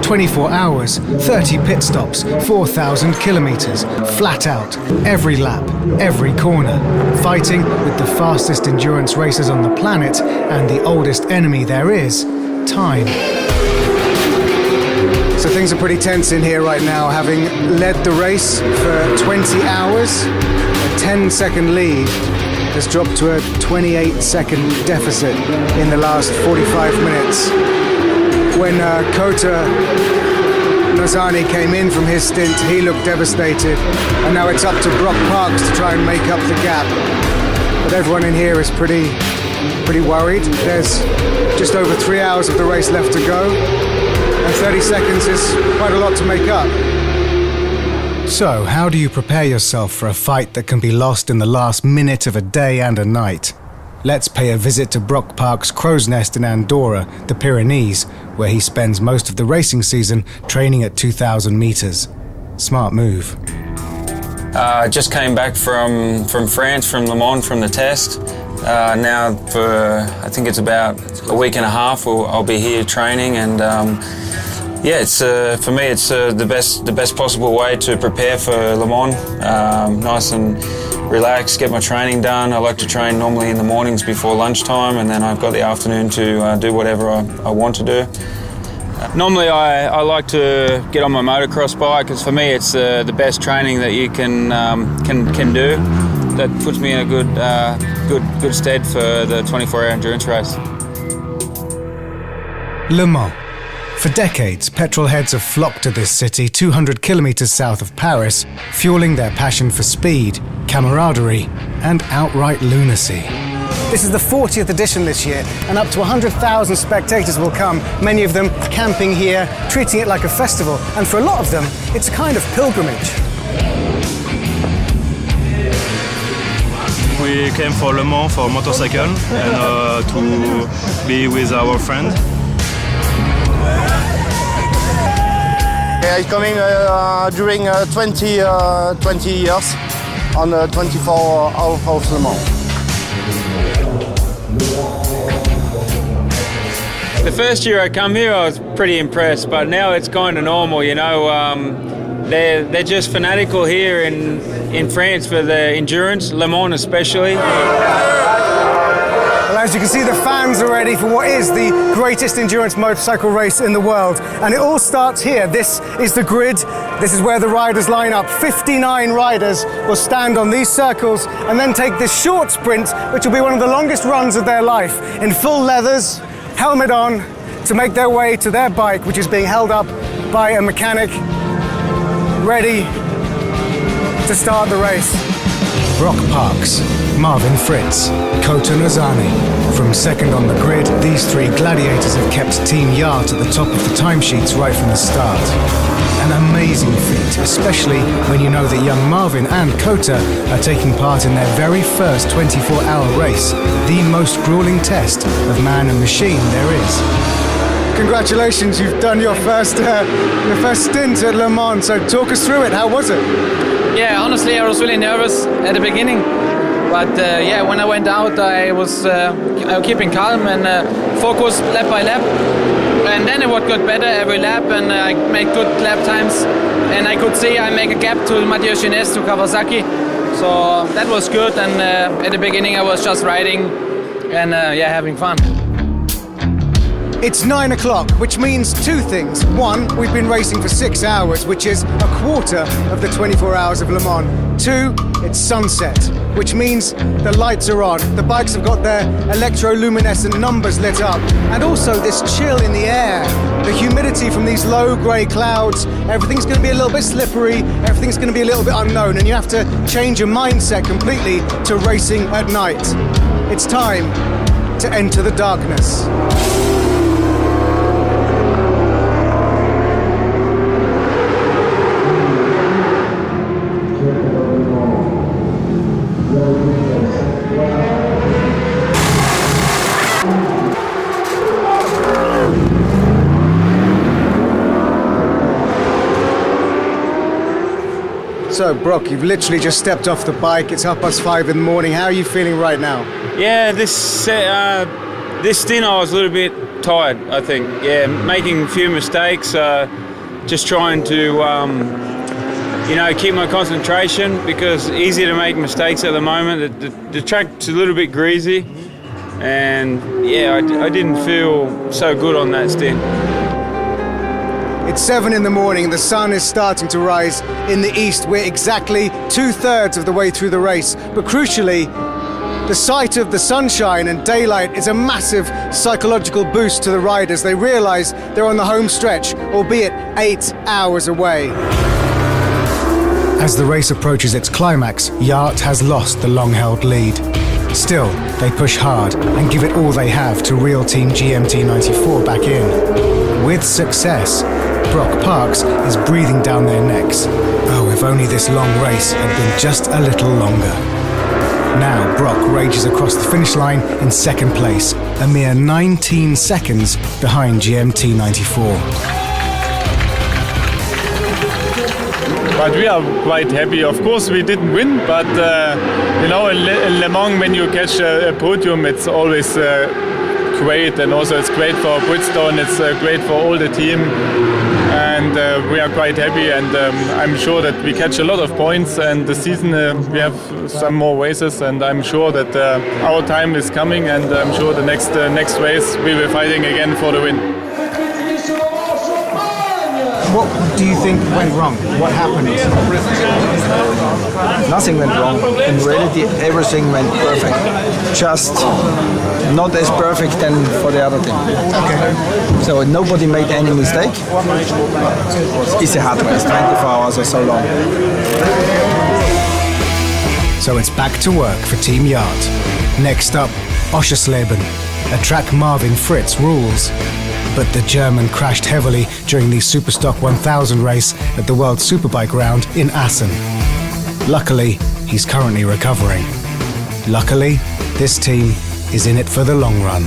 24 hours, 30 pit stops, 4,000 kilometers, flat out, every lap, every corner, fighting with the fastest endurance racers on the planet and the oldest enemy there is, time. So things are pretty tense in here right now, having led the race for 20 hours, a 10-second lead has dropped to a 28-second deficit in the last 45 minutes. When Kota Nozhany came in from his stint, he looked devastated, and now it's up to Brock Parks to try and make up the gap. But everyone in here is pretty worried. There's just over 3 hours of the race left to go, and 30 seconds is quite a lot to make up. So, how do you prepare yourself for a fight that can be lost in the last minute of a day and a night? Let's pay a visit to Brock Park's crow's nest in Andorra, the Pyrenees, where he spends most of the racing season training at 2,000 meters. Smart move. Just came back from France, from Le Mans, from the test. Now for, I think it's about a week and a half, I'll be here training, and yeah, it's for me, it's the best possible way to prepare for Le Mans. Nice and relaxed, get my training done. I like to train normally in the mornings before lunchtime, and then I've got the afternoon to do whatever I want to do. Normally I like to get on my motocross bike, because for me it's the best training that you can do. That puts me in a good stead for the 24-hour endurance race. Le Mans. For decades, petrol heads have flocked to this city 200 kilometers south of Paris, fueling their passion for speed, camaraderie, and outright lunacy. This is the 40th edition this year, and up to 100,000 spectators will come, many of them camping here, treating it like a festival, and for a lot of them, it's a kind of pilgrimage. We came for Le Mans for motorcycle and to be with our friend. It's coming during 20 years on 24 hours of Le Mans. The first year I come here I was pretty impressed, but now it's kind of normal, you know. They're just fanatical here in France for the endurance, Le Mans especially. Well, as you can see, the fans are ready for what is the greatest endurance motorcycle race in the world. And it all starts here. This is the grid. This is where the riders line up. 59 riders will stand on these circles and then take this short sprint, which will be one of the longest runs of their life, in full leathers, helmet on, to make their way to their bike, which is being held up by a mechanic, ready to start the race. Brock Parks, Marvin Fritz, Kota Nozhany. From second on the grid, these three gladiators have kept Team Yacht at the top of the timesheets right from the start. An amazing feat, especially when you know that young Marvin and Kota are taking part in their very first 24-hour race, the most grueling test of man and machine there is. Congratulations, you've done your first stint at Le Mans, so talk us through it. How was it? Yeah, honestly, I was really nervous at the beginning, but yeah, when I went out, I was keeping calm and focused lap by lap, and then it got better every lap, and I made good lap times, and I could see I make a gap to Mathieu Ginès, to Kawasaki, so that was good. And at the beginning, I was just riding and yeah, having fun. It's 9 o'clock, which means two things. One, we've been racing for 6 hours, which is a quarter of the 24 hours of Le Mans. Two, it's sunset, which means the lights are on. The bikes have got their electroluminescent numbers lit up. And also this chill in the air, the humidity from these low grey clouds. Everything's going to be a little bit slippery, everything's going to be a little bit unknown, and you have to change your mindset completely to racing at night. It's time to enter the darkness. So, Brock, you've literally just stepped off the bike. It's 5:30 in the morning. How are you feeling right now? Yeah, this stint I was a little bit tired, I think. Yeah, making a few mistakes, just trying to, keep my concentration, because it's easy to make mistakes at the moment. The track's a little bit greasy, and yeah, I didn't feel so good on that stint. It's 7 in the morning, the sun is starting to rise in the east. We're exactly 2/3 of the way through the race, but crucially, the sight of the sunshine and daylight is a massive psychological boost to the riders. They realise they're on the home stretch, albeit 8 hours away. As the race approaches its climax, Yacht has lost the long-held lead. Still, they push hard and give it all they have to reel Team GMT94 back in. With success, Brock Parks is breathing down their necks. Oh, if only this long race had been just a little longer. Now Brock rages across the finish line in second place, a mere 19 seconds behind GMT94. But we are quite happy. Of course, we didn't win, but in Le Mans, when you catch a podium, it's always great, and also it's great for Bridgestone. It's great for all the team, and we are quite happy. And I'm sure that we catch a lot of points. And the season we have some more races, and I'm sure that our time is coming. And I'm sure the next race we will be fighting again for the win. What do you think went wrong? What happened? Nothing went wrong. In reality, everything went perfect. Just not as perfect than for the other team. Okay. So nobody made any mistake. It's a hard race. 24 hours are so long. So it's back to work for Team Yacht. Next up, Oschersleben, a track Marvin Fritz rules. But the German crashed heavily during the Superstock 1000 race at the World Superbike round in Assen. Luckily, he's currently recovering. Luckily, this team is in it for the long run.